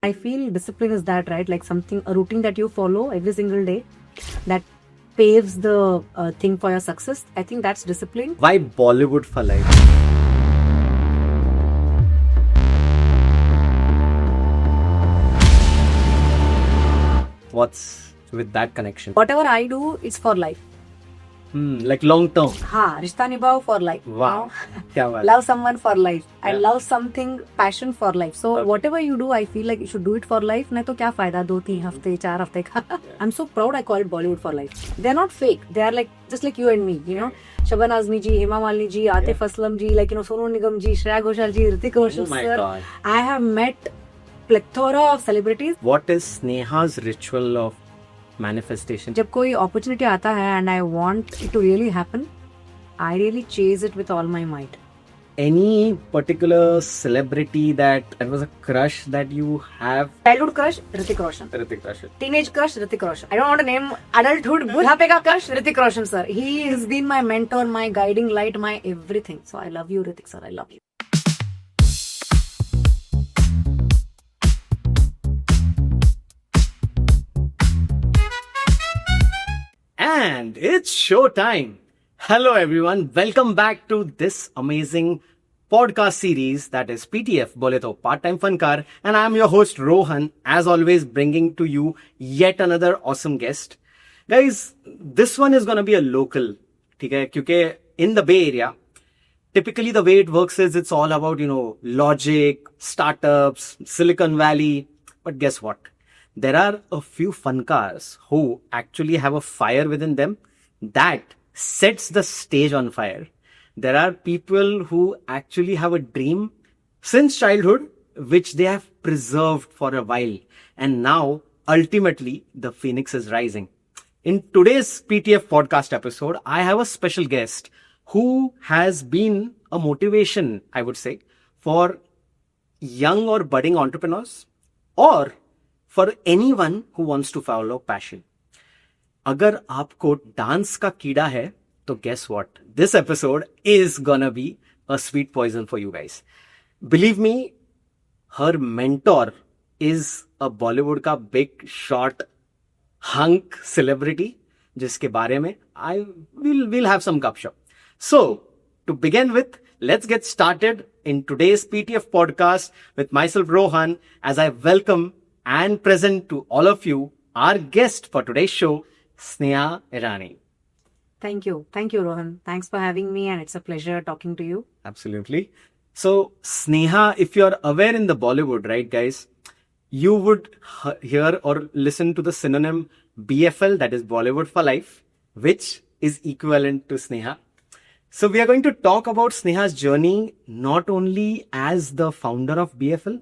I feel discipline is that, right? Like something, a routine that you follow every single day that paves the thing for your success. I think that's discipline. Why Bollywood for life? What's with that connection? Whatever I do is for life. Like long term. हाँ, रिश्ता निभाओ for life. Wow. क्या बात. Love someone for life. I Yeah. love something, passion for life. So Okay. whatever you do, I feel like you should do it for life. नहीं तो क्या फायदा 2-3 हफ्ते 4 हफ्ते का. I'm so proud I call it Bollywood for life. They are not fake. They are like just like you and me. You know, Shabana Azmi ji, Hema Malini ji, Atif Aslam ji, like Sonu Nigam ji, Shreya Ghoshal ji, Hrithik Roshan Oh my sir. God. I have met plethora of celebrities. What is Sneha's ritual of manifestation? जब कोई opportunity आता है and I want it to really happen, I really chase it with all my might. Any particular celebrity that was a crush that you have? Childhood crush, Hrithik Roshan. Hrithik Roshan. Teenage crush, Hrithik Roshan. I don't want to name adulthood. बुढ़ापे का crush, Hrithik Roshan sir. He has been my mentor, my guiding light, my everything. So I love you, Hrithik sir. I love you. And it's show time. Hello everyone, welcome back to this amazing podcast series that is PTF Bole To Part-Time Funkar, and I'm your host Rohan, as always bringing to you yet another awesome guest. Guys, this one is gonna be a local, ठीक है? क्योंकि in the Bay Area, typically the way it works is it's all about, logic, startups, Silicon Valley. But guess what? There are a few funkars who actually have a fire within them that sets the stage on fire. There are people who actually have a dream since childhood, which they have preserved for a while. And now, ultimately, the phoenix is rising. In today's PTF podcast episode, I have a special guest who has been a motivation, I would say, for young or budding entrepreneurs or for anyone who wants to follow passion. अगर आपको dance का कीड़ा है तो guess what? This episode is gonna be a sweet poison for you guys. Believe me, her mentor is a Bollywood का big shot hunk celebrity जिसके बारे में we'll have some gupshup. So, to begin with, let's get started in today's PTF podcast with myself Rohan as I welcome and present to all of you our guest for today's show, Sneha Irani. Thank you. Thank you, Rohan. Thanks for having me, and it's a pleasure talking to you. Absolutely. So, Sneha, if you're aware in the Bollywood, right, guys, you would hear or listen to the synonym BFL, that is Bollywood for Life, which is equivalent to Sneha. So, we are going to talk about Sneha's journey not only as the founder of BFL,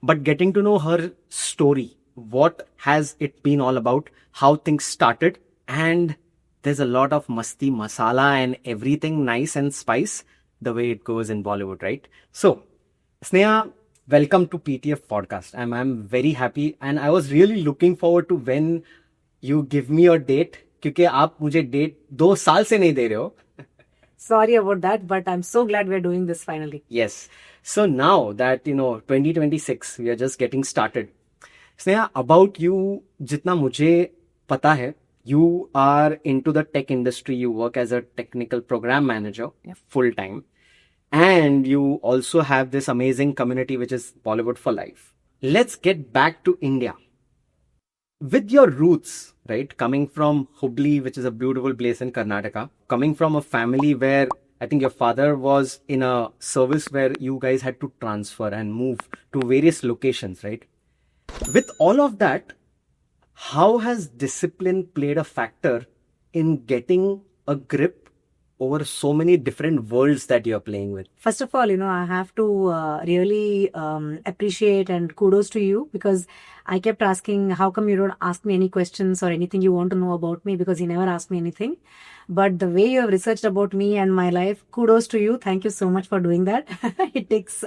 but getting to know her story. What has it been all about? How things started? And there's a lot of masti, masala and everything nice and spice the way it goes in Bollywood, right? So, Sneha, welcome to PTF podcast. I'm very happy and I was really looking forward to when you give me your date क्योंकि आप मुझे date 2 साल से नहीं दे रहे हो. Sorry about that, but I'm so glad we're doing this finally. Yes. So now that, 2026, we are just getting started. Sneha, about you, jitna mujhe pata hai, you are into the tech industry. You work as a technical program manager full time. And you also have this amazing community, which is Bollywood for Life. Let's get back to India. With your roots, right, coming from Hubli, which is a beautiful place in Karnataka, coming from a family where I think your father was in a service where you guys had to transfer and move to various locations, right? With all of that, how has discipline played a factor in getting a grip over so many different worlds that you're playing with? First of all, I have to really appreciate and kudos to you because I kept asking, how come you don't ask me any questions or anything you want to know about me? Because you never asked me anything. But the way you have researched about me and my life, kudos to you. Thank you so much for doing that. It takes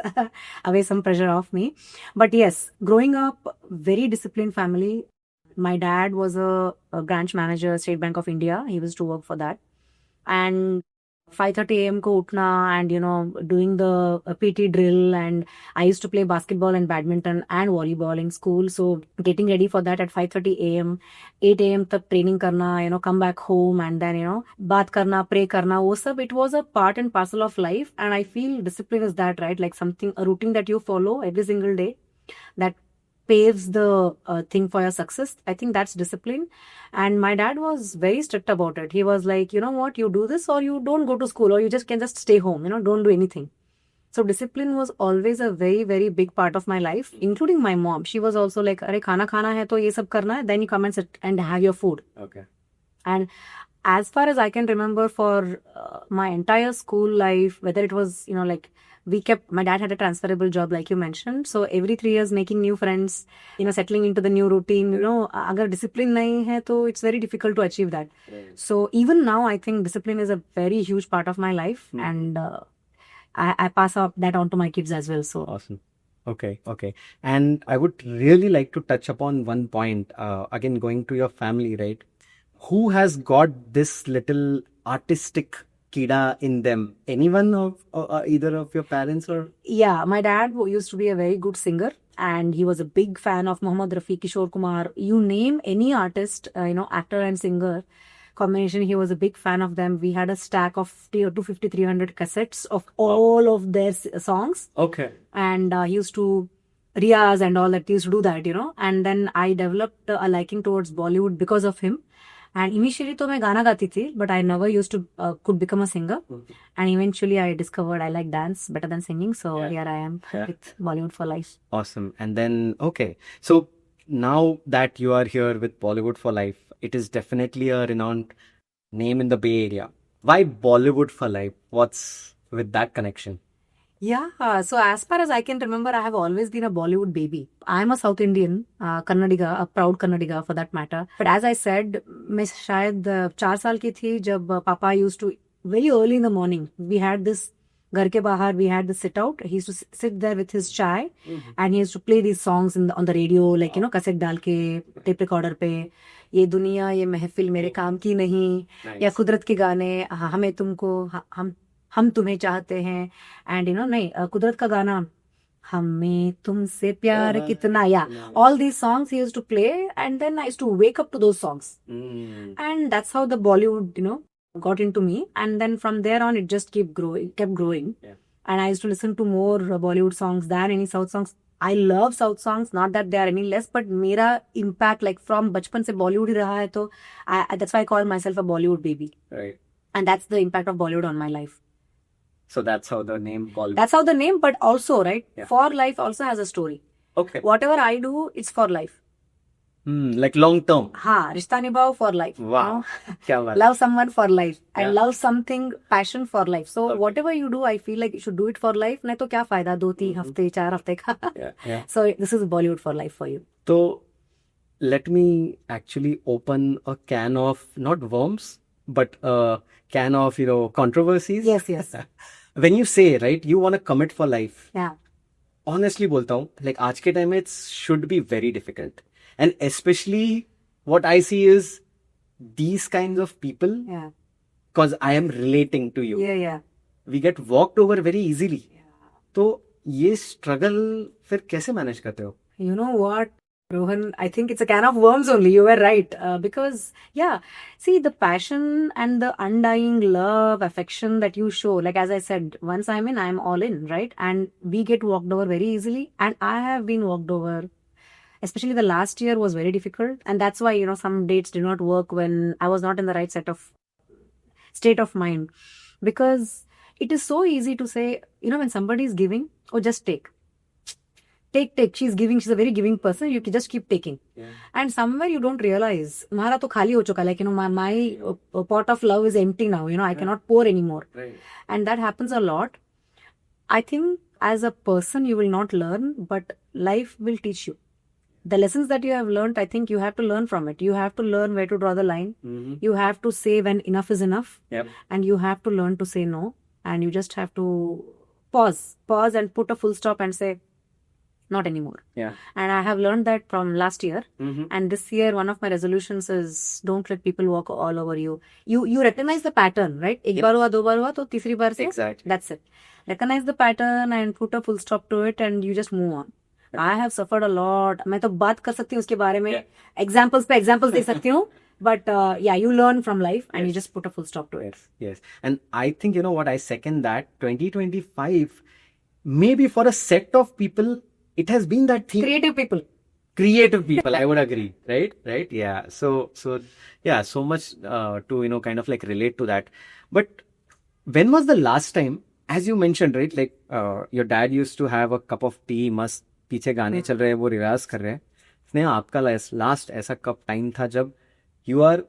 away some pressure off me. But yes, growing up, very disciplined family. My dad was a branch manager, State Bank of India. He used to work for that. And 5:30 a.m. ko utna and doing the PT drill, and I used to play basketball and badminton and volleyball in school. So getting ready for that at 5:30 a.m., 8 a.m. tak training karna, come back home and then baat karna, pray karna, wo sab, it was a part and parcel of life. And I feel discipline is that, right? Like something, a routine that you follow every single day that paves the thing for your success. I think that's discipline. And my dad was very strict about it. He was like, you know what, you do this or you don't go to school, or you just can just stay home, don't do anything. So discipline was always a very, very big part of my life, including my mom. She was also like, "Arey khana khana hai to ye sab karna hai, then you come and sit and have your food." Okay. And as far as I can remember, for my entire school life, whether it was, like my dad had a transferable job, like you mentioned. So every 3 years, making new friends, settling into the new routine, agar discipline nahi hai, to it's very difficult to achieve that. Right. So even now, I think discipline is a very huge part of my life. And I pass that on to my kids as well. So Awesome. Okay. And I would really like to touch upon one point, again, going to your family, right? Who has got this little artistic kida in them? Anyone of either of your parents or? yeah, my dad used to be a very good singer, and he was a big fan of Mohammad Rafi, Kishore Kumar. You name any artist, actor and singer combination, he was a big fan of them. We had a stack of 250, 300 cassettes of all of their songs. Okay. And he used to Riyaz and all that. He used to do that, And then I developed a liking towards Bollywood because of him. And initially, तो मैं गाना गाती थी, but I never used to could become a singer. And eventually, I discovered I like dance better than singing. So here I am with Bollywood for life. Awesome. And then, okay. So now that you are here with Bollywood for life, it is definitely a renowned name in the Bay Area. Why Bollywood for life? What's with that connection? Yeah, so as far as I can remember, I have always been a Bollywood baby. I'm a South Indian, Kannadiga, a proud Kannadiga for that matter. But as I said, मैं शायद 4 साल की थी जब Papa used to, very early in the morning, we had this घर के बाहर, we had the sit out. He used to sit there with his chai, and he used to play these songs on the radio, like cassette डाल के tape recorder पे, ये दुनिया ये महफिल मेरे काम की नहीं, या कुदरत के गाने, हमें तुमको हम तुम्हें चाहते हैं, एंड नहीं कुदरत का गाना, हमें तुमसे प्यार कितना, या all these songs he used to play, and then I used to wake up to those songs. And that's how the Bollywood got into me, and then from there on it just kept growing. And I used to listen to more Bollywood songs than any South songs. I love South songs, not that they are any less, but मेरा impact like from बचपन से Bollywood ही रहा है, तो that's why I call myself a Bollywood baby. Right. And that's the impact of Bollywood on my life. So that's how the name Bollywood. That's how the name, but also, right, for life also has a story. Okay. Whatever I do, it's for life. Like long term. हाँ, रिश्ता निभाओ for life. Wow. क्या बात. Love someone for life, and love something, passion for life. So whatever you do, I feel like you should do it for life. नहीं तो क्या फायदा 2-3 हफ्ते 4 हफ्ते का. Yeah. So this is Bollywood for life for you. So let me actually open a can of not worms, but a can of controversies. Yes. When you say, right, you want to commit for life. Yeah. Honestly बोलता हूँ, like आज के time it should be very difficult, and especially what I see is these kinds of people. Yeah. Because I am relating to you. Yeah. We get walked over very easily. तो ये struggle फिर कैसे manage करते हो? You know what, Rohan, I think it's a can of worms only. You were right. Because, see, the passion and the undying love, affection that you show, like as I said, once I'm in, I'm all in, right? And we get walked over very easily. And I have been walked over. Especially the last year was very difficult. And that's why, some dates did not work when I was not in the right state of mind. Because it is so easy to say, when somebody is giving, just take. Take. She's giving. She's a very giving person. You can just keep taking. Yeah. And somewhere you don't realize, Mara to khali ho chuka. Like, my pot of love is empty now. I cannot pour anymore. Right. And that happens a lot. I think as a person, you will not learn, but life will teach you. The lessons that you have learned, I think you have to learn from it. You have to learn where to draw the line. Mm-hmm. You have to say when enough is enough. Yep. And you have to learn to say no. And you just have to pause and put a full stop and say, not anymore. Yeah. And I have learned that from last year. Mm-hmm. And this year, one of my resolutions is don't let people walk all over you. You recognize the pattern, right? एक बार हुआ, दो बार हुआ, तो तीसरी बार से Exactly. that's it. Recognize the pattern and put a full stop to it, and you just move on. I have suffered a lot. मैं तो बात कर सकती हूँ उसके बारे में. Examples पे examples दे सकती हूँ. But yeah, you learn from life and you just put a full stop to it. Yes. And I think, you know what, I second that. 2025, maybe for a set of people, it has been that thing. Creative people. Creative people, I would agree. Right. Yeah. So yeah, so much to, you know, kind of like relate to that. But when was the last time, as you mentioned, right, like your dad used to have a cup of tea, मस्त पीछे गाने चल रहे हैं, वो रिवाज कर रहे हैं. स्नेहा, आपका लास्ट ऐसा कब टाइम था जब you are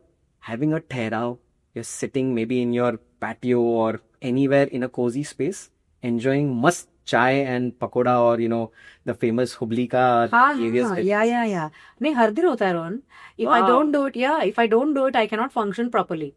having a ठहराव, you're sitting maybe in your patio or anywhere in a cozy space, enjoying mast chai and pakoda, or you know, the famous Hubli ka areas. Yeah. नहीं, हर दिन होता है, Rohan. If I don't do it, I cannot function properly.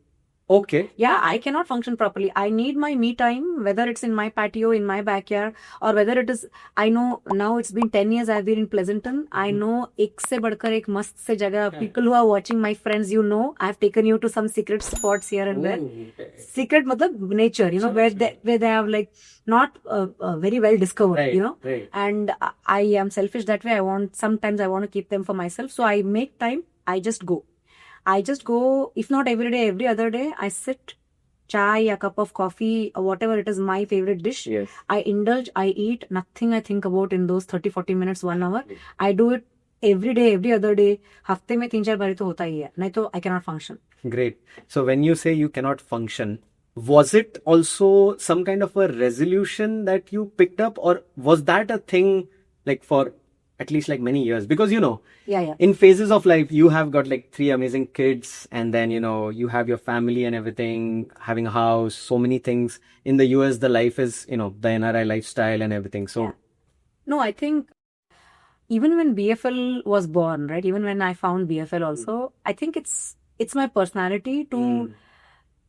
Okay. Yeah, I cannot function properly. I need my me time, whether it's in my patio, in my backyard, or whether it is, I know now it's been 10 years I've been in Pleasanton. I know एक से बढ़कर एक मस्त से जगह. People who are watching, my friends, you know, I've taken you to some secret spots here and there. Secret मतलब nature, you know, where they have like not very well discovered, you know. Right. And I am selfish that way. Sometimes I want to keep them for myself. So I make time. I just go, if not every day, every other day, I sit, chai, a cup of coffee, or whatever it is, my favorite dish. Yes. I indulge, I eat, nothing I think about in those 30-40 minutes, 1 hour. I do it every day, every other day. हफ्ते में 3-4 बार तो होता ही है, नहीं तो I cannot function. Great. So when you say you cannot function, was it also some kind of a resolution that you picked up, or was that a thing like for at least like many years? Because, you know, in phases of life, you have got like 3 amazing kids, and then, you know, you have your family and everything, having a house, so many things. In the US, the life is, you know, the NRI lifestyle and everything. So, no, I think even when BFL was born, right? Even when I found BFL also, I think it's my personality to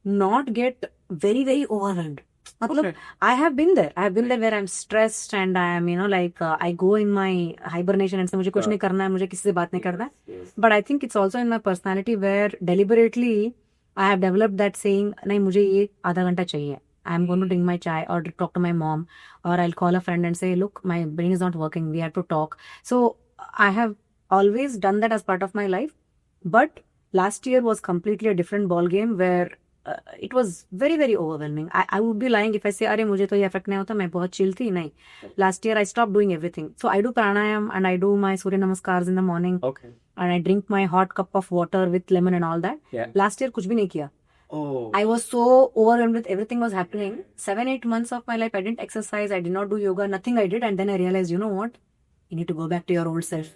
not get very, very overwhelmed. Okay. I have been there where I'm stressed and I am, you know, like I go in my hibernation and say मुझे कुछ नहीं करना है, मुझे किसी से बात नहीं करना है. But I think it's also in my personality where deliberately I have developed that saying, नहीं, मुझे ये आधा घंटा चाहिए. I'm going to drink my chai or talk to my mom, or I'll call a friend and say, look, my brain is not working, we have to talk. So I have always done that as part of my life. But last year was completely a different ball game where it was very, very overwhelming. I would be lying if I say, अरे मुझे तो ये effect नहीं होता, मैं बहुत chill थी. नहीं. Last year I stopped doing everything. So I do pranayam and I do my Surya Namaskars in the morning. Okay. And I drink my hot cup of water with lemon and all that. Yeah. Last year कुछ भी नहीं किया. Oh. I was so overwhelmed with everything was happening. 7-8 months of my life, I didn't exercise, I did not do yoga, nothing I did. And then I realized, you know what? You need to go back to your old self.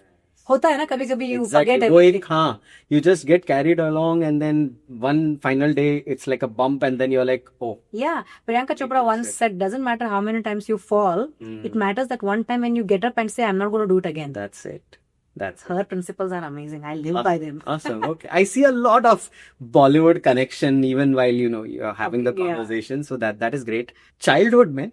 होता है ना कभी कभी you forget everything. हाँ, you just get carried along, and then one final day it's like a bump, and then you're like, oh. Yeah, Priyanka Chopra once said, doesn't matter how many times you fall, it matters that one time when you get up and say, I'm not going to do it again. That's it. Her principles are amazing. I live by them. Awesome. Okay. I see a lot of Bollywood connection even while, you know, you're having the conversation. So that is great. Childhood, man.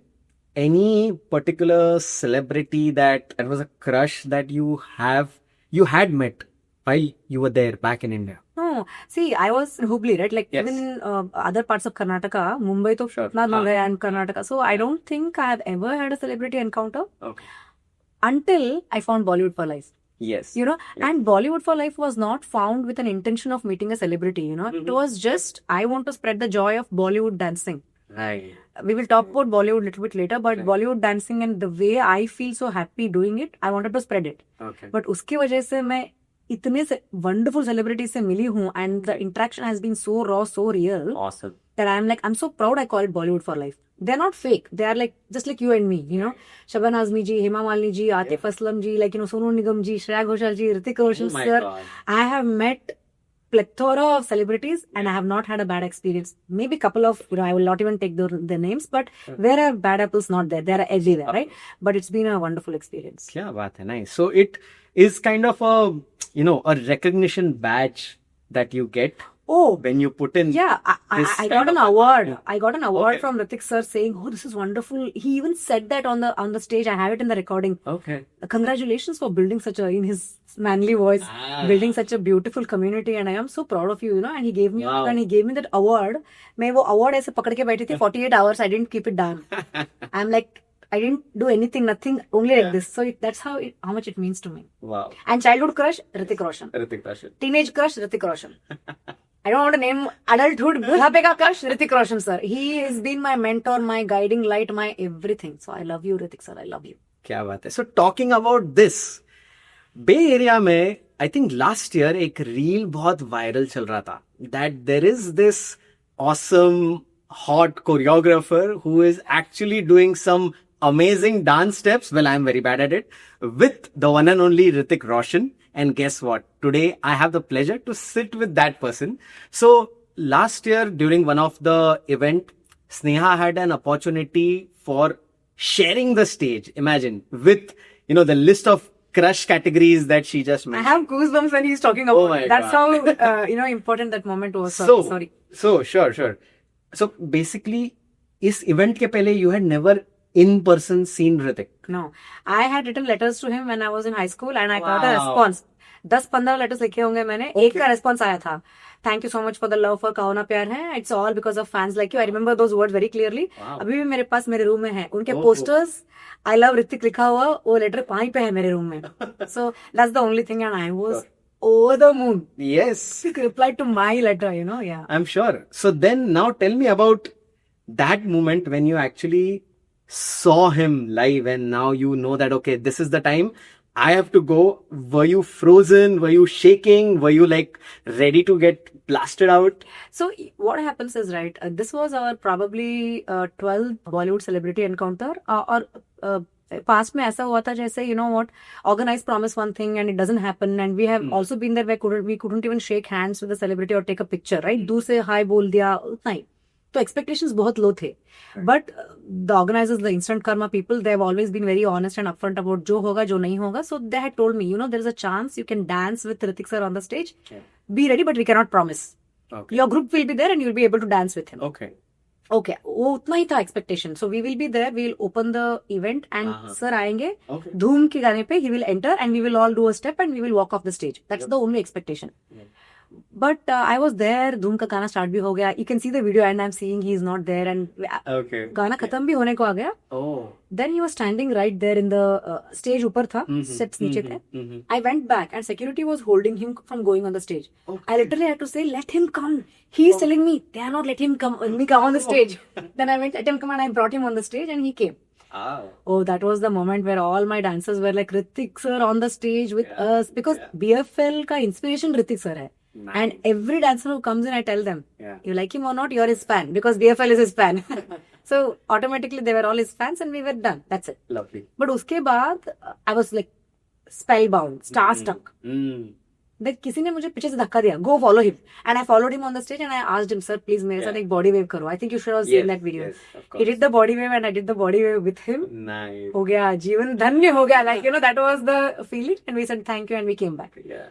Any particular celebrity that was a crush that you had met while you were there back in India? No, see, I was in Hubli, right? Like even in other parts of Karnataka, Mumbai to and Karnataka. So I don't think I have ever had a celebrity encounter. Okay. Until I found Bollywood for Life. Yes. You know, and Bollywood for Life was not found with an intention of meeting a celebrity, you know. It was just, I want to spread the joy of Bollywood dancing. Right. We will talk about Bollywood a little bit later, but Bollywood dancing and the way I feel so happy doing it, I wanted to spread it. Okay. But उसकी वजह से मैं इतने wonderful celebrities से मिली हूँ, and the interaction has been so raw, so real. Awesome. That I'm so proud I call it Bollywood for Life. They're not fake. They are like, just like you and me, you know. Shaban Azmi ji, Hema Malini ji, Atif Aslam ji, like, you know, Sonu Nigam ji, Shreya Ghoshal ji, Hrithik Roshan sir. God. I have met plethora of celebrities and I have not had a bad experience. Maybe a couple of, you know, I will not even take their names, but where are bad apples not there? They are everywhere, right? But it's been a wonderful experience. Kya baat hai, nice. So it is kind of a, you know, a recognition badge that you get. Oh, when you put in. yeah, I this got kind an of- award. Yeah. I got an award Okay. from Ritik sir saying, "Oh, this is wonderful." He even said that on the stage. I have it in the recording. Okay. Congratulations for building such a, in his manly voice, Ah. building such a beautiful community, and I am so proud of you, you know. And he gave me Wow. and he gave me that award. मैं वो award ऐसे पकड़ के बैठी थी 48 hours. I didn't keep it down. I'm like, I didn't do anything, nothing, only like this. So that's how much it means to me. Wow. And childhood crush, Hrithik Roshan. Hrithik Roshan. Teenage crush, Hrithik Roshan. I don't want to name adulthood. बुढ़ापे का crush, Hrithik Roshan sir. He has been my mentor, my guiding light, my everything. So I love you, Hrithik sir. I love you. क्या बात है. So talking about this, Bay Area में I think last year एक reel बहुत viral चल रहा था. That there is this awesome hot choreographer who is actually doing some amazing dance steps. Well, I'm very bad at it. With the one and only Hrithik Roshan. And guess what? Today I have the pleasure to sit with that person. So last year during one of the event, Sneha had an opportunity for sharing the stage. Imagine with, you know, the list of crush categories that she just I mentioned. have goosebumps when he's talking about Oh my it. That's God. how important that moment was. So, Sorry. So sure. So basically, इस event के पहले you had never in person seen Hrithik. No, I had written letters to him when I was in high school and I got a Wow. response. 10-15 letters लिखे होंगे मैंने. एक का response आया था. Thank you so much for the love for कहो ना प्यार है. It's all because of fans like you. I remember those words very clearly. Wow. अभी भी मेरे पास मेरे रूम में है. उनके Oh. Posters I love Hrithik लिखा हुआ वो लेटर वहीं पे है मेरे रूम में. So that's the only thing and I was over the moon. Yes, He replied to my letter, you know. Yeah. I'm sure. So then now tell me about that moment when you actually saw him live and now you know that, okay, this is the time I have to go. Were you frozen? Were you shaking? Were you like ready to get blasted out? So what happens is, right, this was our probably 12th Bollywood celebrity encounter. Or past में ऐसा हुआ था जैसे, you know what, organize promise one thing and it doesn't happen, and we have also been there where we couldn't even shake hands with the celebrity or take a picture, right? दूर से hi बोल दिया, उतना ही. तो expectations बहुत low थे. But the organizers, the Instant Karma people, they have always been very honest and upfront about जो होगा जो नहीं होगा. So they had told me, you know, there is a chance you can dance with Hrithik sir on the stage. Be ready, but we cannot promise. Okay. Your group will be there and you'll be able to dance with him. Okay. Okay, वो उतना ही था expectation. So we will be there, we will open the event and sir आएंगे. Okay. धूम के गाने पे he will enter and we will all do a step and we will walk off the stage. That's the only expectation. But I was there, धूम का गाना start भी हो गया. You can see the video and I'm seeing he is not there and Okay. गाना खत्म भी होने को आ गया. Oh. Then he was standing right there in the stage ऊपर था, steps नीचे थे. I went back and security was holding him from going on the stage. I literally had to say, let him come. He's telling me, they are not letting him come on the stage. Then I went, let him come, and I brought him on the stage and he came. Oh, that was the moment where all my dancers were like, Hrithik sir on the stage with us. Because BFL ka inspiration Hrithik sir hai. Nice. And every dancer who comes in, I tell them, Yeah. you like him or not, you're his fan. Because BFL is his fan. So automatically they were all his fans and we were done. That's it. Lovely. But उसके बाद I was like spellbound, starstruck. Then किसी ने मुझे पीछे से धक्का दिया. Go follow him. And I followed him on the stage and I asked him, sir, please मेरे साथ एक body wave करो. I think you should have seen that video. Yes, of course. He did the body wave and I did the body wave with him. Nice. हो गया जीवन धन्य हो गया. Like, you know, that was the feeling. And we said thank you and we came back. Yeah.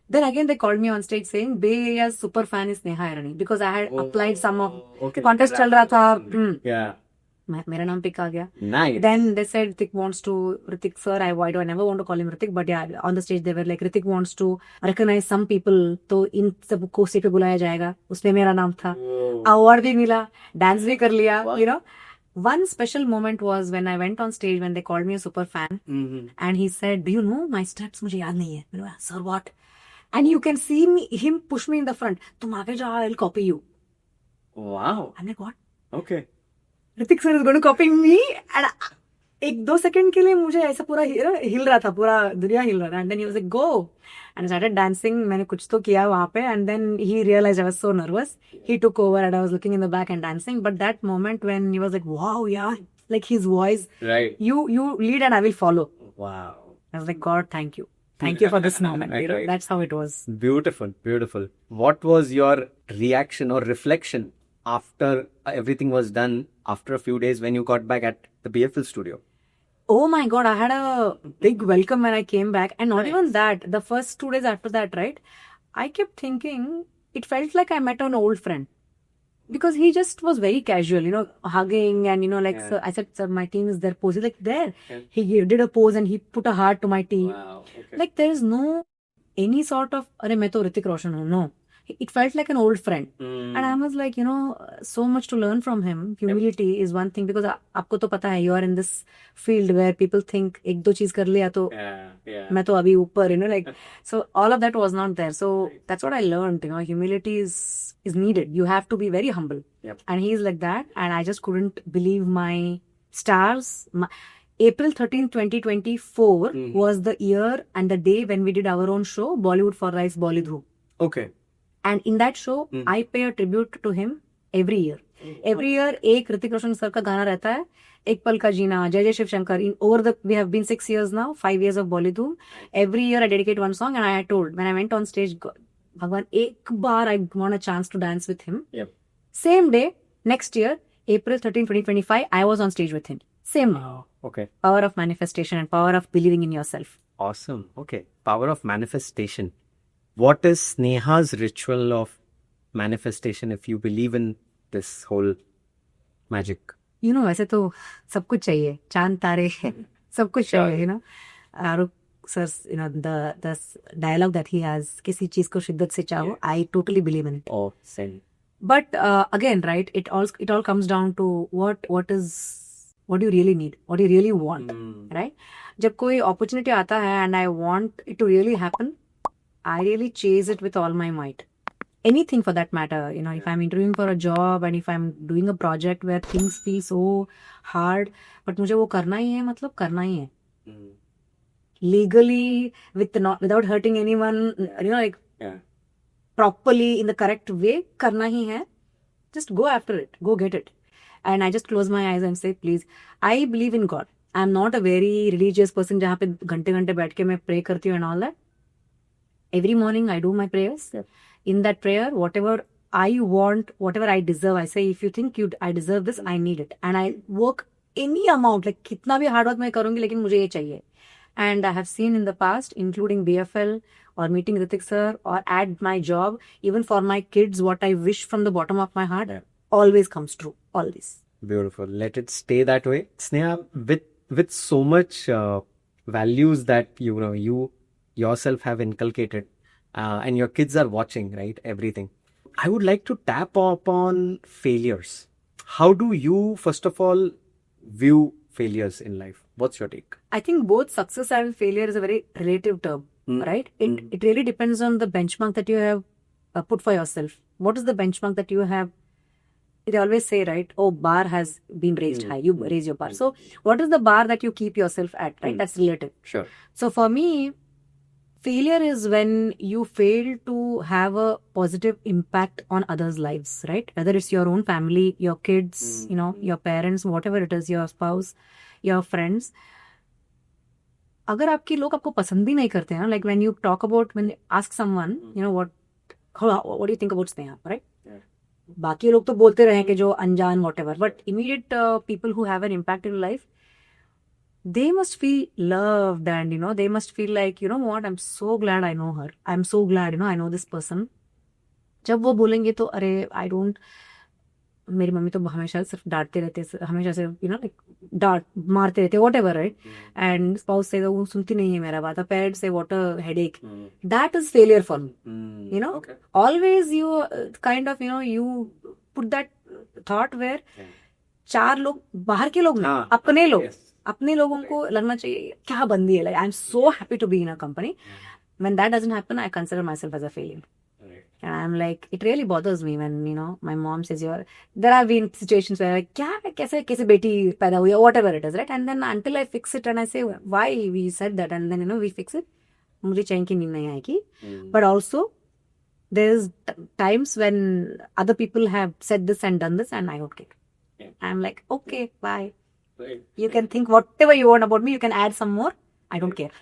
Then again they called me on stage saying Bay Area's super fan is Sneha Irani because I had applied some of okay. contest चल रहा था. Yeah. मेरा नाम pick आ गया. Nice. Then they said Ritik sir, I don't never want to call him Ritik, but yeah, on the stage they were like Ritik wants to recognize some people, तो इन सबको stage पे बुलाया जाएगा. उसमें मेरा नाम था. अवार्ड भी मिला, डांस भी कर लिया. Wow. You know, one special moment was when I went on stage when they called me a super fan, and he said, "Do you know my steps?" मुझे याद नहीं है. मैंने कहा, "Sir, what?" And you can see him push me in the front. तुम आगे जाओ, I'll copy you. Wow. I'm like, what? Okay. Hrithik sir is going to copy me. And एक दो सेकंड के लिए मुझे ऐसा पूरा हिल रहा था, पूरा दुनिया हिल रहा था. And then he was like go and started dancing. मैंने कुछ तो किया वहां पे and then he realised I was so nervous. He took over and I was looking in the back and dancing. But that moment when he was like wow यार, like his voice, Right. you lead and I will follow. Wow. I was like, God, thank you for this moment. You know, Right. that's how it was. Beautiful, beautiful. What was your reaction or reflection after everything was done after a few days when you got back at the BFL studio? Oh my God, I had a big welcome when I came back. And not even that, the first 2 days after that, right? I kept thinking, it felt like I met an old friend. Because he just was very casual, you know, hugging and, you know, like, Yeah. sir, I said, sir, my team is there, pose. He's like, there. Yeah. He did a pose and he put a heart to my team. Wow. Okay. Like, there is no, any sort of, अरे मैं तो ऋतिक रोशन हूँ, no. It felt like an old friend. And I was like, you know, so much to learn from him. Humility is one thing because आपको तो पता है, you are in this field where people think एक दो चीज कर लिया तो Yeah. मैं तो अभी ऊपर, you know, like, so all of that was not there. So that's what I learned, you know, humility is needed. You have to be very humble. Yep. And he's like that. And I just couldn't believe my stars. April 13th, 2024 was the year and the day when we did our own show, Bollywood for Rise, Bollywood. Okay. And in that show, I pay a tribute to him every year. Every year, एक Hrithik Roshan sir का गाना रहता है. एक पल का जीना, जय जय Shiv Shankar. In over we have been 6 years now, 5 years of Bollywood. Every year I dedicate one song, and I told when I went on stage, भगवान एक बार I want a chance to dance with him. Yep. Same day, next year, April 13, 2025, I was on stage with him. Same day. Okay. Power of manifestation and power of believing in yourself. Awesome. Okay. Power of manifestation. What is Sneha's ritual of manifestation if you believe in this whole magic? You know, वैसे तो सब कुछ चाहिए, चांद तारे सब कुछ चाहिए, you know. Aruk sir's, you know, the dialogue that he has, किसी चीज को शिद्दत से चाहो, I totally believe in it. Oh, send. But again, right, it all comes down to what do you really need, what do you really want, right? जब कोई opportunity आता है and I want it to really happen, I really chase it with all my might. Anything for that matter, you know, if I'm interviewing for a job and if I'm doing a project where things feel so hard, but मुझे वो करना ही है, मतलब करना ही है. Legally, without hurting anyone, you know, like properly in the correct way, करना ही है. Just go after it, go get it. And I just close my eyes and say, please, I believe in God. I'm not a very religious person जहाँ पे घंटे घंटे बैठ के मैं pray करती हूँ and all that. Every morning I do my prayers. In that prayer, whatever I want, whatever I deserve, I say, if you think I deserve this, I need it. And I work any amount, like कितना भी hard work मैं करूँगी, लेकिन मुझे ये चाहिए. And I have seen in the past, including BFL or meeting Hrithik sir or at my job, even for my kids, what I wish from the bottom of my heart always comes true. Always. Beautiful. Let it stay that way. Sneha, with so much values that you yourself have inculcated, and your kids are watching, right? Everything. I would like to tap upon failures. How do you, first of all, view failures in life? What's your take? I think both success and failure is a very relative term, right? It really depends on the benchmark that you have put for yourself. What is the benchmark that you have? They always say, right? Oh, bar has been raised high. You raise your bar. So, what is the bar that you keep yourself at, right? That's relative. Sure. So, for me, failure is when you fail to have a positive impact on others' lives, right? Whether it's your own family, your kids, you know, your parents, whatever it is, your spouse, your friends. अगर आपके लोग आपको पसंद भी नहीं करते हैं, like when you talk about, when you ask someone, you know, what do you think about Sneha, right? बाकी लोग तो बोलते रहे कि जो अनजान whatever, but immediate people who have an impact in life, they must feel loved, and you know, they must feel like, you know what, I'm so glad I know her, I'm so glad, you know, I know this person. जब वो बोलेंगे तो अरे I don't, मेरी mummy तो हमेशा सिर्फ डांटते रहते, हमेशा से लाइक डांट मारते रहते, what ever, right. And spouse से वो सुनती नहीं है मेरा बात. पेरेंट्स से what a headache. That is failure for me. Okay. Always you kind of you put that thought where चार लोग बाहर के लोग नहीं, हाँ. अपने लोग, Yes. अपने लोगों को लगना चाहिए क्या बंदी है. Like I am so happy to be in a company. When that doesn't happen, I consider myself as a failure. Right. And I'm like, it really bothers me when my mom says there have been situations where like, क्या कैसे बेटी पैदा हुई, whatever it is, right? And then until I fix it and I say why we said that, and then we fix it, मुझे चैन की नींद नहीं आएगी. But also there's times when other people have said this and done this and I don't care. Yeah. I'm like, okay, bye. Right. You can think whatever you want about me. You can add some more. I don't care.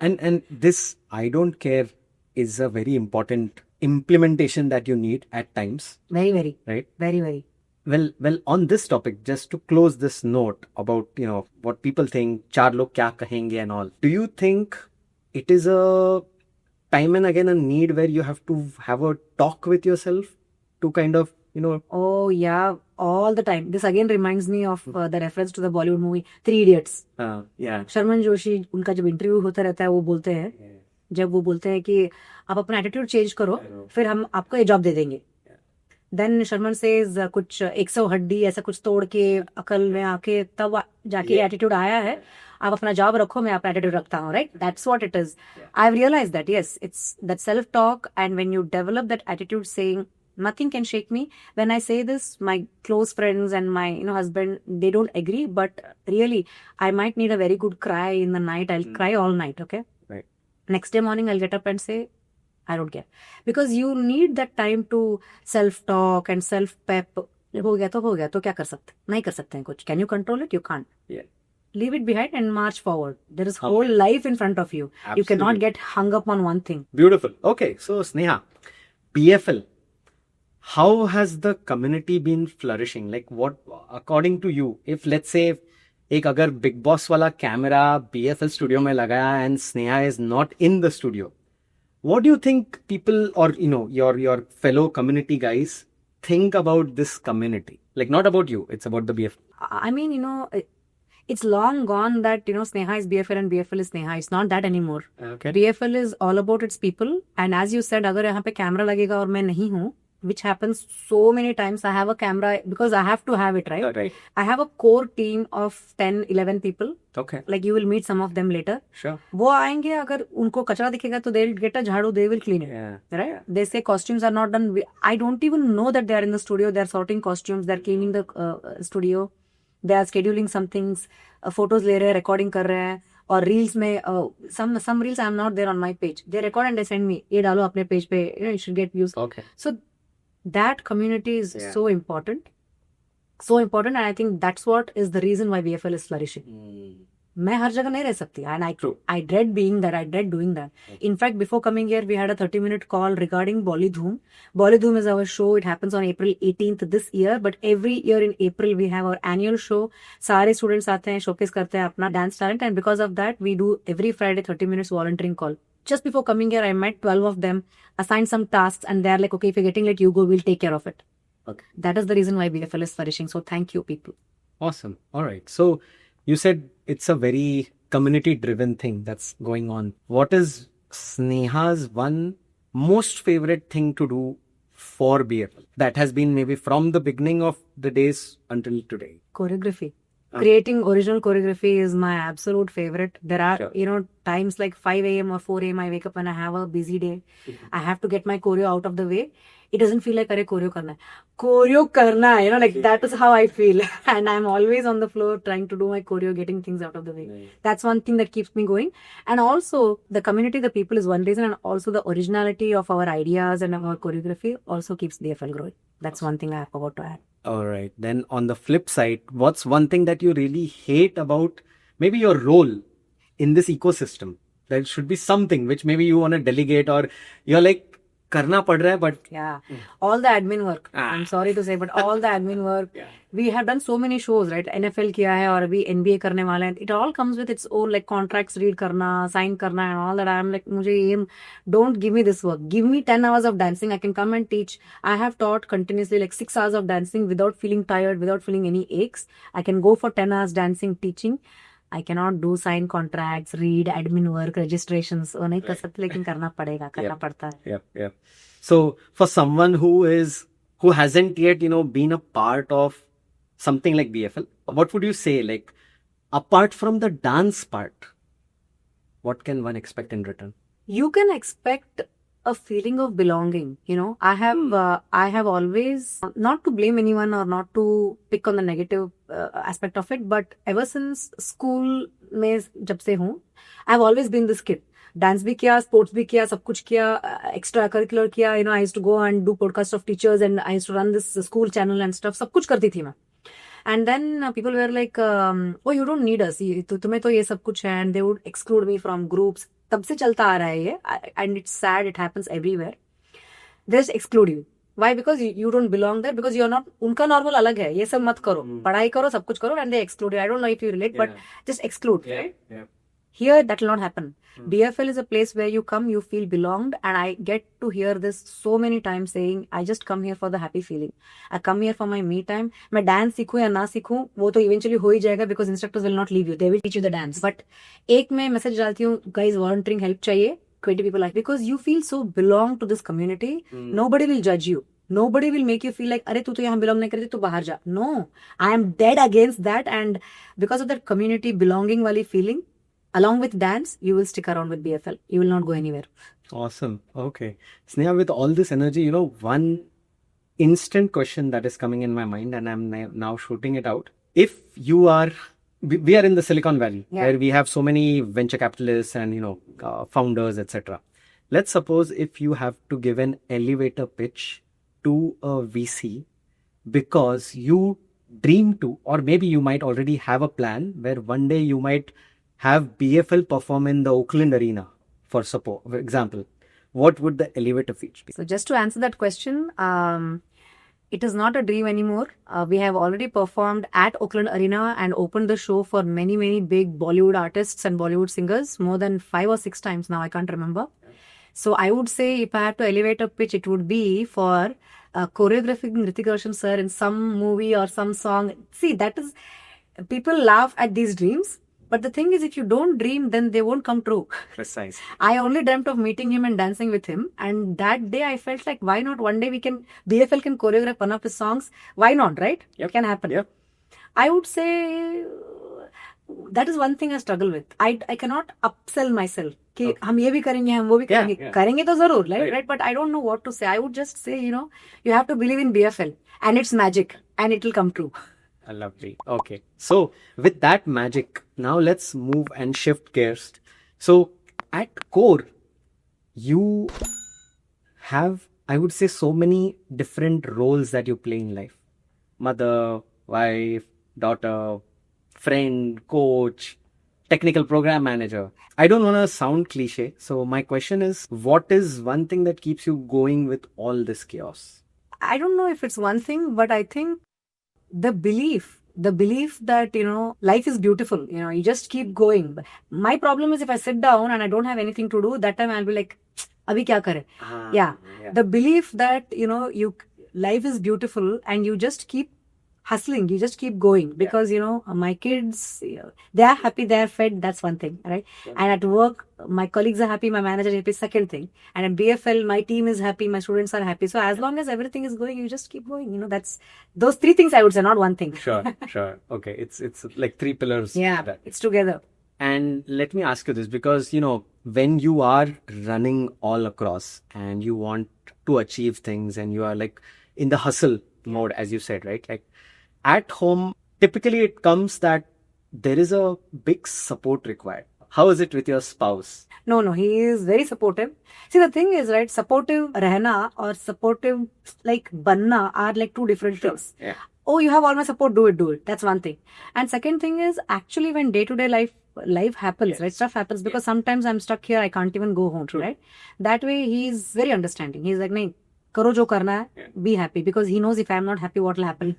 And this I don't care is a very important implementation that you need at times, Very, very, right? very, very. Well, on this topic, just to close this note about what people think, चार लोग क्या कहेंगे and all. Do you think it is a time and again a need where you have to have a talk with yourself to kind of Oh yeah, all the time. This again reminds me of the reference to the Bollywood movie Three Idiots. yeah. Sharman Joshi, उनका जब interview होता रहता है, वो बोलते हैं, जब वो बोलते हैं कि आप अपना एटीट्यूड चेंज करो, फिर हम आपको ये जॉब दे देंगे. देन शर्मन सेज कुछ 100 हड्डी ऐसा कुछ तोड़ के अकल में आके तब जाके एटीट्यूड आया है. आप अपना जॉब रखो, मैं अपना एटीट्यूड रखता हूँ, right? That's what it is. I have realised that yes, it's that self talk, and when you develop that attitude saying nothing can shake me. When I say this, my close friends and my husband, they don't agree, but really I might need a very good cry in the night. I'll cry all night, okay? Right. Next day morning I'll get up and say I don't care, because you need that time to self talk and self pep. हो गया तो क्या कर सकते, नहीं कर सकते हैं कुछ. Can you control it? You can't. Yeah. Leave it behind and march forward. There is whole life in front of you. You cannot Absolutely. get hung up on one thing. Beautiful. Okay, so Sneha, BFL, how has the community been flourishing? Like what, according to you, if let's say एक अगर big boss वाला camera BFL studio में लगाया and Sneha is not in the studio, what do you think people or your fellow community guys think about this community? Like not about you, it's about the BFL. I mean, it's long gone that Sneha is BFL and BFL is Sneha. It's not that anymore. Okay. BFL is all about its people, and as you said, अगर यहाँ पे camera लगेगा और मैं नहीं हूँ, which happens so many times, I have a camera because I have to have it, right? Right. I have a core team of 10-11 people. Okay. Like you will meet some of them later. Sure. वो आएंगे, अगर उनको कचरा दिखेगा तो they'll get a झाड़ू, they will clean it. Yeah. Right? They say costumes are not done. I don't even know that they are in the studio. They are sorting costumes. They are cleaning the studio. They are scheduling some things. Photos ले रहे हैं, recording कर रहे हैं. और reels में some reels I am not there on my page. They record and they send me. ये डालो अपने पेज पे. You should get views. Okay. So that community is Yeah. so important. So important, and I think that's what is the reason why BFL is flourishing. मैं हर जगह नहीं रह सकती, and True. I dread being that. I dread doing that. In fact, before coming here, we had a 30-minute call regarding Bollywood. Bollywood is our show. It happens on April 18th this year, but every year in April we have our annual show. सारे students आते हैं, showcase करते हैं अपना dance talent, and because of that, we do every Friday 30 minutes volunteering call. Just before coming here, I met 12 of them, assigned some tasks, and they're like, okay, if you're getting late, you go, we'll take care of it. Okay. That is the reason why BFL is flourishing. So thank you, people. Awesome. All right. So you said it's a very community driven thing that's going on. What is Sneha's one most favorite thing to do for BFL that has been maybe from the beginning of the days until today? Choreography. Creating original choreography is my absolute favorite. There are, Sure. times like 5 a.m. or 4 a.m. I wake up and I have a busy day. I have to get my choreo out of the way. It doesn't feel like, अरे choreo करना है. Choreo करना है, like that is how I feel. And I'm always on the floor trying to do my choreo, getting things out of the way. Right. That's one thing that keeps me going. And also the community, the people is one reason, and also the originality of our ideas and our choreography also keeps BFL growing. That's one thing I forgot to add. All right. Then on the flip side, what's one thing that you really hate about maybe your role in this ecosystem? There should be something which maybe you want to delegate, or you're like, करना पड़ रहा है, but Yeah, all the admin work. Ah. I'm sorry to say, but all the admin work. Yeah. We have done so many shows, right? NFL किया है और अभी NBA करने वाले हैं. It all comes with its own like contracts read करना, sign करना and all that. I'm like, मुझे ये don't give me this work. Give me 10 hours of dancing. I can come and teach. I have taught continuously like 6 hours of dancing without feeling tired, without feeling any aches. I can go for 10 hours dancing, teaching. I cannot do sign contracts, read admin work, registrations. वो नहीं कर सकते लेकिन करना पड़ेगा, करना पड़ता है. Yep. So for someone who hasn't yet, been a part of something like BFL, what would you say, like, apart from the dance part, what can one expect in return? You can expect a feeling of belonging. I have always, not to blame anyone or not to pick on the negative aspect of it, but ever since school में जब से हूँ, I've always been this kid. Dance भी किया, sports भी किया, सब कुछ किया, एक्स्ट्रा करिकुलर किया. I used to go and do podcast of teachers and I used to run this school channel and stuff. सब कुछ करती थी मैं. And then people were like, oh you don't need us, तुम्हें तो ये सब कुछ है. And they would exclude me from groups. तब से चलता आ रहा है ये, and it's sad, it happens everywhere. They just exclude you. Why? Because you don't belong there, because you're not, उनका नॉर्मल अलग है, ये सब मत करो, पढ़ाई करो, सब कुछ करो, and they exclude you. I don't know if you relate, but just exclude, right? Here that will not happen. BFL is a place where you come, you feel belonged, and I get to hear this so many times saying, I just come here for the happy feeling. I come here for my me time. मैं dance सीखूं या ना सीखूं, वो तो eventually हो ही जाएगा, because instructors will not leave you. They will teach you the dance. But एक मैं message डालती हूँ, guys, volunteering help चाहिए. 20 people like, because you feel so belong to this community. Nobody will judge you. Nobody will make you feel like, अरे तू तो यहाँ belong नहीं करती, तू बाहर जा. No, I am dead against that, and because of that community belonging वाली feeling, along with dance, you will stick around with BFL. You will not go anywhere. Awesome. Okay. Sneha, with all this energy, one instant question that is coming in my mind, and I'm now shooting it out. If you are, we are in the Silicon Valley, where we have so many venture capitalists and, founders, etc. Let's suppose if you have to give an elevator pitch to a VC because you dream to, or maybe you might already have a plan where one day you might have BFL perform in the Oakland Arena, for example, what would the elevator pitch be? So just to answer that question, it is not a dream anymore. We have already performed at Oakland Arena and opened the show for many, many big Bollywood artists and Bollywood singers, more than 5 or 6 times now, I can't remember. So I would say if I had to elevate a pitch, it would be for choreographing Hrithik Roshan sir in some movie or some song. See, that is, people laugh at these dreams. But the thing is, if you don't dream, then they won't come true. Precise. I only dreamt of meeting him and dancing with him. And that day I felt like, why not? One day BFL can choreograph one of his songs. Why not, right? Yep. It can happen. Yep. I would say that is one thing I struggle with. I cannot upsell myself. कि हम ये भी करेंगे, हम वो भी करेंगे. करेंगे तो जरूर, right? But I don't know what to say. I would just say, you have to believe in BFL and it's magic and it will come true. Lovely. Okay. So with that magic, now let's move and shift gears. So at core, you have, I would say, so many different roles that you play in life. Mother, wife, daughter, friend, coach, technical program manager. I don't want to sound cliche. So my question is, what is one thing that keeps you going with all this chaos? I don't know if it's one thing, but I think the belief that, life is beautiful, you just keep going. My problem is if I sit down and I don't have anything to do, that time I'll be like, abhi kya kare? Yeah. The belief that, life is beautiful and you just keep hustling, you just keep going because, my kids, they are happy, they are fed, that's one thing, right? Yeah. And at work, my colleagues are happy, my manager is happy, second thing. And at BFL, my team is happy, my students are happy. So as long as everything is going, you just keep going, that's those 3 things I would say, not one thing. Sure. Okay. It's like 3 pillars. Yeah, it's together. And let me ask you this, because, when you are running all across and you want to achieve things and you are like in the hustle mode, as you said, right? Like, at home, typically it comes that there is a big support required. How is it with your spouse? No, he is very supportive. See, the thing is, right, supportive rehna or supportive like banna are like 2 different things. Yeah. Oh, you have all my support, do it. That's one thing. And second thing is, actually when day-to-day life life happens, right? Stuff happens because sometimes I'm stuck here, I can't even go home, right? That way he's very understanding. He's like, nahi, karo jo karna hai, be happy, because he knows if I'm not happy, what will happen.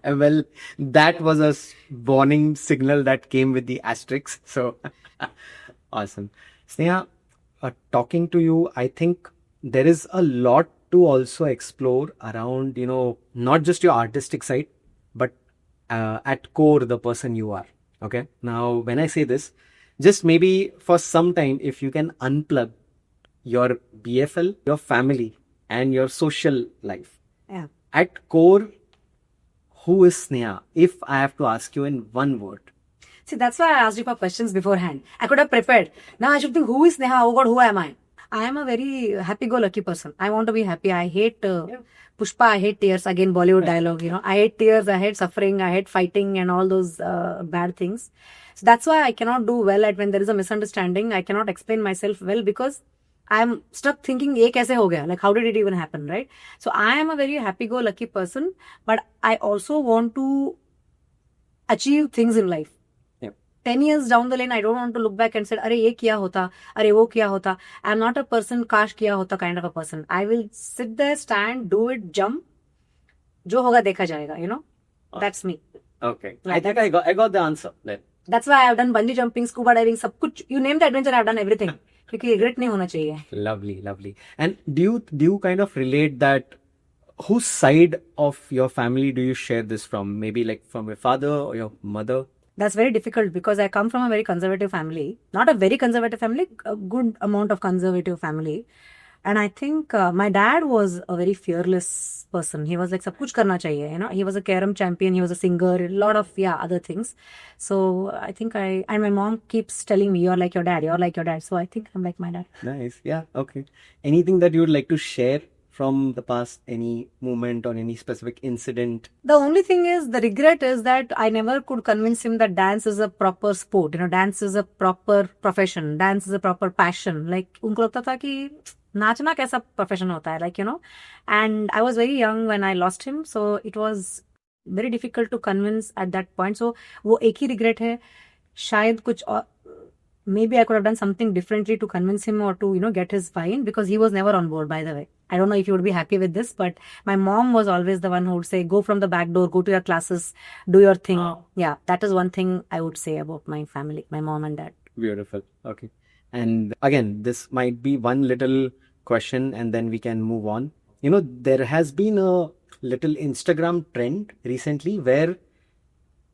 Well, that was a warning signal that came with the asterisk. So awesome. Sneha, talking to you, I think there is a lot to also explore around, not just your artistic side, but at core, the person you are. Okay. Now, when I say this, just maybe for some time, if you can unplug your BFL, your family, and your social life. Yeah. At core, who is Sneha? If I have to ask you in one word. See, that's why I asked you for questions beforehand. I could have prepared. Now I should think, who is Sneha? Oh God, who am I? I am a very happy-go-lucky person. I want to be happy. I hate Pushpa. I hate tears. Again, Bollywood dialogue. I hate tears. I hate suffering. I hate fighting and all those bad things. So that's why I cannot do well at when there is a misunderstanding. I cannot explain myself well because I'm stuck thinking, ye kaise ho gaya? Like, how did it even happen, right? So I am a very happy-go-lucky person, but I also want to achieve things in life. 10 years down the lane, I don't want to look back and say, "Arey, ye kiya hota, arey, wo kiya hota." I'm not a person, kash kiya hota kind of a person. I will sit there, stand, do it, jump. Jo hoga dekha jayega, That's me. Okay. I think I got the answer then. That's why I've done bungee jumping, scuba diving, sab kuch. You name the adventure, I've done everything. Because regret nahi hona chahiye. Lovely, lovely. And do you kind of relate that? Whose side of your family do you share this from? Maybe like from your father or your mother? That's very difficult because I come from a very conservative family. Not a very conservative family, a good amount of conservative family. And I think my dad was a very fearless person. He was like, sab kuch karna chahiye, He was a carom champion, he was a singer, a lot of, other things. So I think and my mom keeps telling me, you're like your dad, you're like your dad. So I think I'm like my dad. Nice. Yeah. Okay. Anything that you would like to share from the past, any moment or any specific incident? The only thing is, the regret is that I never could convince him that dance is a proper sport. Dance is a proper profession. Dance is a proper passion. Like, unko lagta tha ki नाचना कैसा profession होता है, like, and I was very young when I lost him, so it was very difficult to convince at that point. So वो एक ही regret है, शायद कुछ और, maybe I could have done something differently to convince him or to get his buy-in, because he was never on board, by the way. I don't know if you would be happy with this, but my mom was always the one who would say, go from the back door, go to your classes, do your thing. Oh. Yeah, that is one thing I would say about my family, my mom and dad. Beautiful. Okay. And again, this might be one little question and then we can move on. There has been a little Instagram trend recently where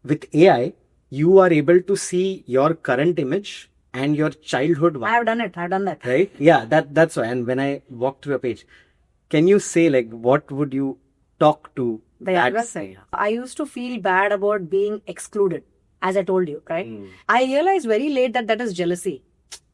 with AI, you are able to see your current image and your childhood one. I've done that. Right? Yeah, that's why. And when I walked through your page, can you say, like, what would you talk to the younger side? I used to feel bad about being excluded, as I told you, right? I realized very late that is jealousy.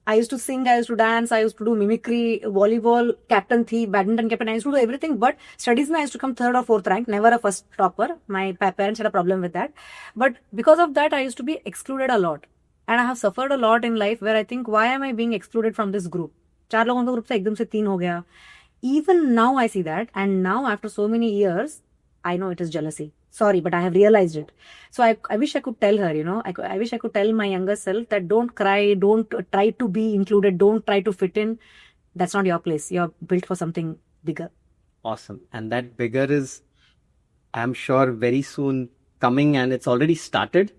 I used to sing, I used to dance, I used to do mimicry, volleyball, captain thi, badminton captain, I used to do everything. But studies, I used to come 3rd or 4th rank, never a first topper. My parents had a problem with that. But because of that, I used to be excluded a lot. And I have suffered a lot in life where I think, why am I being excluded from this group? 4 लोगों का group से एकदम से 3 हो गया. Even now I see that. And now after so many years, I know it is jealousy. Sorry, but I have realized it. So I wish I could tell her, I wish I could tell my younger self that don't cry, don't try to be included, don't try to fit in. That's not your place. You're built for something bigger. Awesome. And that bigger is, I'm sure, very soon coming, and it's already started.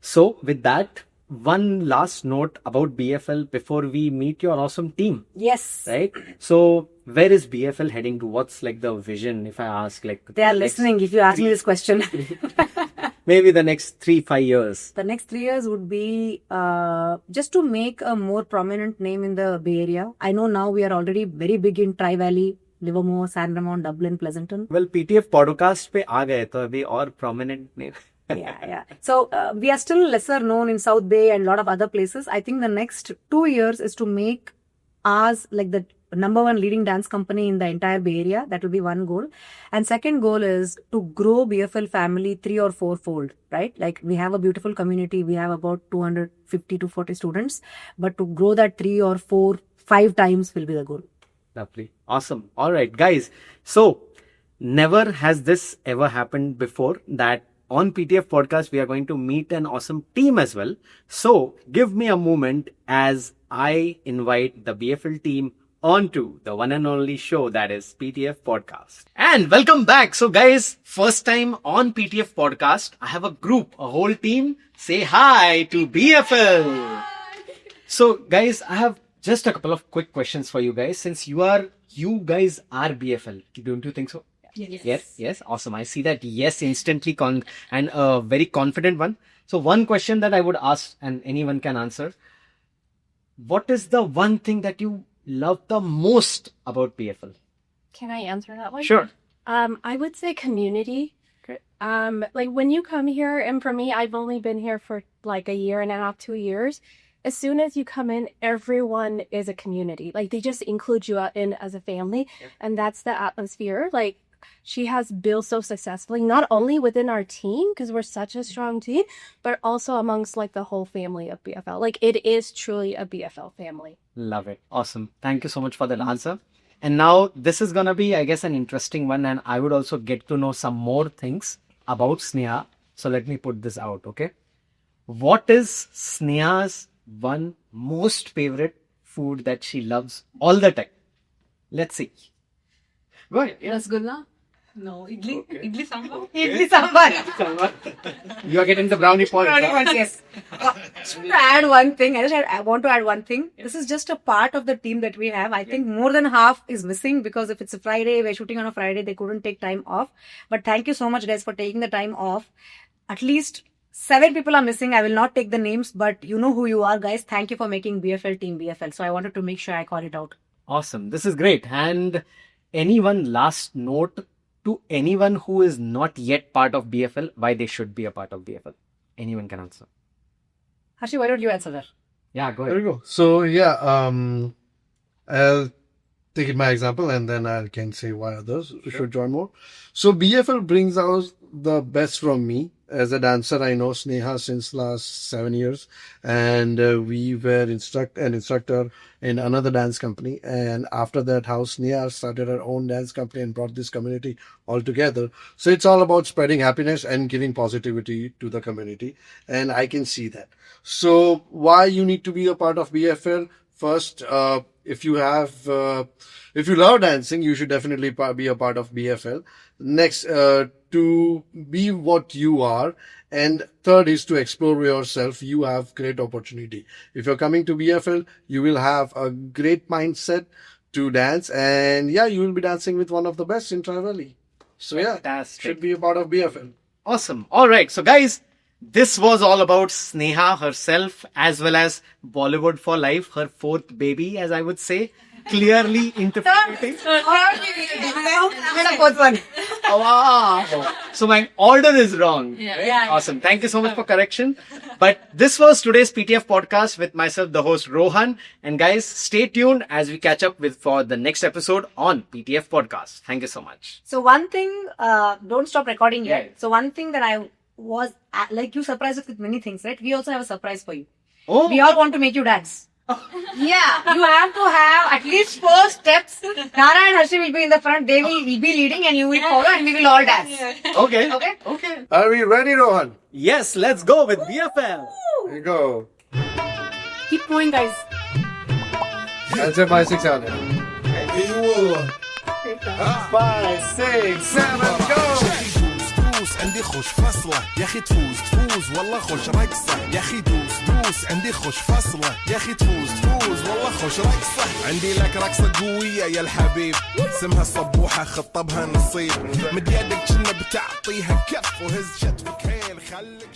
So with that, one last note about BFL before we meet your awesome team. Yes. Right? So where is BFL heading to? What's like the vision, if I ask? Like, they are listening if you ask me this question. Maybe the next 3-5 years. The next 3 years would be just to make a more prominent name in the Bay Area. I know now we are already very big in Tri-Valley, Livermore, San Ramon, Dublin, Pleasanton. Well, PTF podcast पे आ गए तो अभी और prominent name. Yeah. So we are still lesser known in South Bay and a lot of other places. I think the next 2 years is to make ours like the #1 leading dance company in the entire Bay Area. That will be one goal. And second goal is to grow BFL family 3 or 4-fold, right? Like, we have a beautiful community. We have about 250 to 40 students. But to grow that 3 or 4, 5 times will be the goal. Lovely. Awesome. All right, guys. So never has this ever happened before that on PTF podcast, we are going to meet an awesome team as well. So give me a moment as I invite the BFL team onto the one and only show, that is PTF Podcast. And welcome back. So guys, first time on PTF Podcast, I have a group, a whole team. Say hi to BFL. So guys, I have just a couple of quick questions for you guys. Since you guys are BFL, don't you think so? Yes. Awesome. I see that yes instantly and a very confident one. So one question that I would ask, and anyone can answer. What is the one thing that you love the most about BFL? Can I answer that one? Sure. I would say community. Like when you come here, and for me, I've only been here for like a year and a half, 2 years. As soon as you come in, everyone is a community. Like they just include you in as a family, and that's the atmosphere. Like she has built so successfully, not only within our team because we're such a strong team, but also amongst like the whole family of BFL. Like it is truly a BFL family. Love it. Awesome. Thank you so much for that answer. And now this is gonna be, I guess, an interesting one, and I would also get to know some more things about Sneha. So let me put this out, okay? What is Sneha's one most favorite food that she loves all the time? Let's see. Go ahead. Rasgulla? No, idli. Okay. Idli sambar. Idli sambar. You are getting the brownie points. Brownie huh? points, yes. Just to add one thing, I want to add one thing. This is just a part of the team that we have. I think more than half is missing because if it's a Friday, we're shooting on a Friday, they couldn't take time off. But thank you so much, guys, for taking the time off. At least 7 people are missing. I will not take the names, but you know who you are, guys. Thank you for making BFL team BFL. So I wanted to make sure I call it out. Awesome. This is great. And anyone last note to anyone who is not yet part of BFL, why they should be a part of BFL? Anyone can answer. Harshi, why don't you answer that? Yeah, go There ahead. we go. So yeah, I'll take it my example and then I can say why others should join more. So BFL brings out the best from me. As a dancer, I know Sneha since last 7 years, and we were an instructor in another dance company. And after that, how Sneha started her own dance company and brought this community all together. So it's all about spreading happiness and giving positivity to the community, and I can see that. So why you need to be a part of BFL? First, if you love dancing, you should definitely be a part of BFL. Next, to be what you are. And third is to explore yourself. You have great opportunity. If you're coming to BFL, you will have a great mindset to dance. And yeah, you will be dancing with one of the best in Trivali. So yeah, Fantastic. should be a part of BFL. Awesome. All right. So guys, this was all about Sneha herself as well as Bollywood for Life, her fourth baby, as I would say. Clearly interpreting. Wow. So my order is wrong. Yeah. Awesome. Thank you so much for correction. But this was today's PTF podcast with myself, the host Rohan. And guys, stay tuned as we catch up for the next episode on PTF podcast. Thank you so much. So one thing, don't stop recording yet. Yeah. So one thing that I was, like you surprised us with many things, right? We also have a surprise for you. Oh, We all want to make you dance. Yeah, you have to have at least 4 steps. Nara and Harshi will be in the front, they will be leading and you will follow and we will all dance. okay. Okay? Okay. Are we ready, Rohan? Yes, let's go with BFL. Here you go. Keep going, guys. I'll say 5, 6, 7. 5, 6, 7, go! دوس عندي خوش فصلة يا اخي تفوز والله خوش رقصة يا اخي دوس عندي خوش فصلة يا اخي تفوز والله خوش رقصة عندي لك رقصة قوية يا الحبيب اسمها الصبوحة خطبها نصيب مد يدك كنا بتعطيها كف وهز شتفك هيل خليك